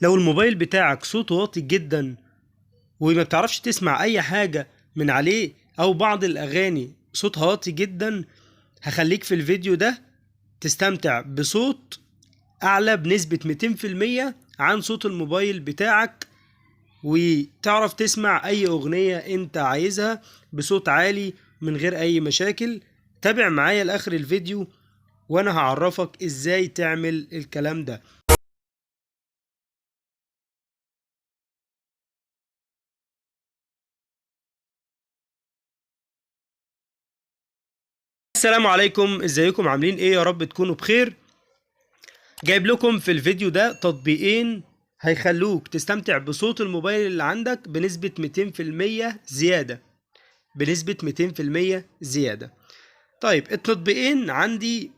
لو الموبايل بتاعك صوته واطي جدا وما بتعرفش تسمع اي حاجة من عليه او بعض الاغاني صوتها واطي جدا، هخليك في الفيديو ده تستمتع بصوت اعلى بنسبة 200% عن صوت الموبايل بتاعك، وتعرف تسمع اي اغنية انت عايزها بصوت عالي من غير اي مشاكل. تابع معايا لاخر الفيديو وانا هعرفك ازاي تعمل الكلام ده. السلام عليكم، ازيكم عاملين ايه؟ يا رب تكونوا بخير. جايب لكم في الفيديو ده تطبيقين هيخلوك تستمتع بصوت الموبايل اللي عندك بنسبة 200% زيادة، بنسبة 200% زيادة. طيب التطبيقين عندي،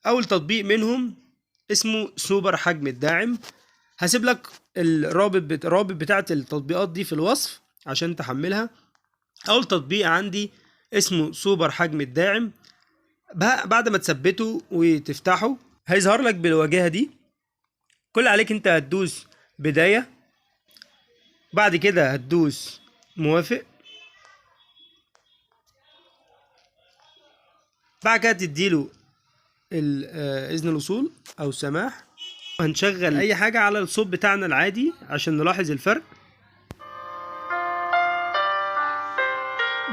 اول تطبيق منهم اسمه سوبر حجم الداعم. هسيب لك الرابط بتاعة التطبيقات دي في الوصف عشان تحملها. اول تطبيق عندي اسمه سوبر حجم الداعم. بعد ما تثبته وتفتحه هيظهر لك بالواجهة دي. كل عليك انت هتدوس بداية، بعد كده هتدوس موافق، بعد كده تديله اذن الوصول او السماح. هنشغل اي حاجة على الصوت بتاعنا العادي عشان نلاحظ الفرق.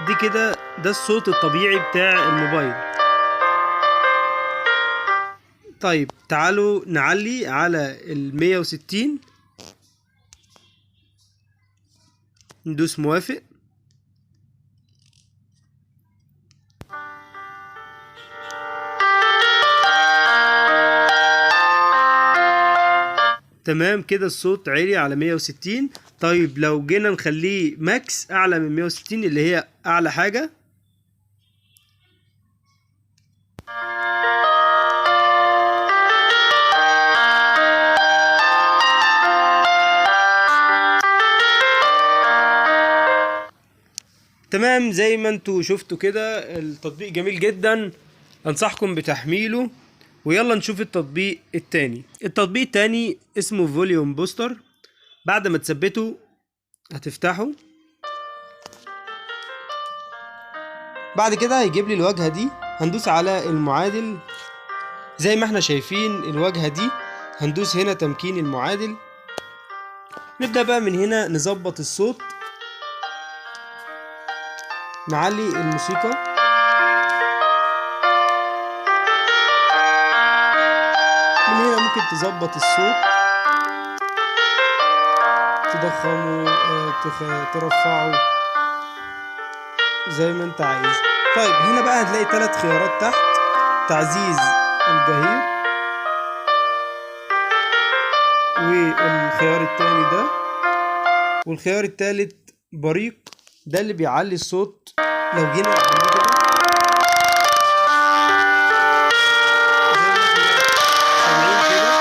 دي كده ده الصوت الطبيعي بتاع الموبايل. طيب تعالوا نعلي على 160، ندوس موافق. تمام كده الصوت عالي على 160. طيب لو جينا نخليه ماكس اعلى من 160 اللي هي اعلى حاجة، تمام زي ما انتوا شفتوا كده. التطبيق جميل جدا، انصحكم بتحميله. ويلا نشوف التطبيق التاني. التطبيق التاني اسمه فوليوم بوستر. بعد ما تثبته هتفتحه، بعد كده هيجيب لي الواجهة دي. هندوس على المعادل زي ما احنا شايفين الواجهة دي، هندوس هنا تمكين المعادل. نبدأ بقى من هنا نظبط الصوت، نعلي الموسيقى، من هنا ممكن تظبط الصوت، تضخمه ترفعه زي ما انت عايز. طيب هنا بقى هتلاقي 3 خيارات تحت: تعزيز الجهير، والخيار التاني ده، والخيار التالت بريق. ده اللي بيعلي الصوت. لو جينا عندي كده سامعين كده،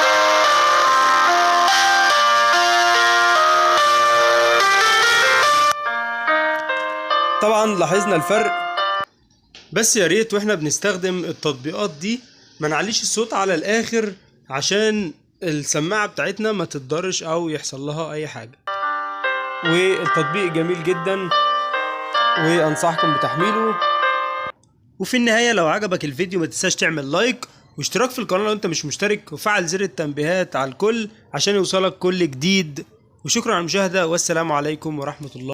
طبعا لاحظنا الفرق. بس يا ريت واحنا بنستخدم التطبيقات دي ما نعليش الصوت على الاخر عشان السماعة بتاعتنا ما تتضرش او يحصل لها اي حاجة. والتطبيق جميل جدا وانصحكم بتحميله. وفي النهاية لو عجبك الفيديو ما تنساش تعمل لايك واشتراك في القناة لو انت مش مشترك، وفعل زر التنبيهات على الكل عشان يوصلك كل جديد. وشكرا على المشاهدة، والسلام عليكم ورحمة الله.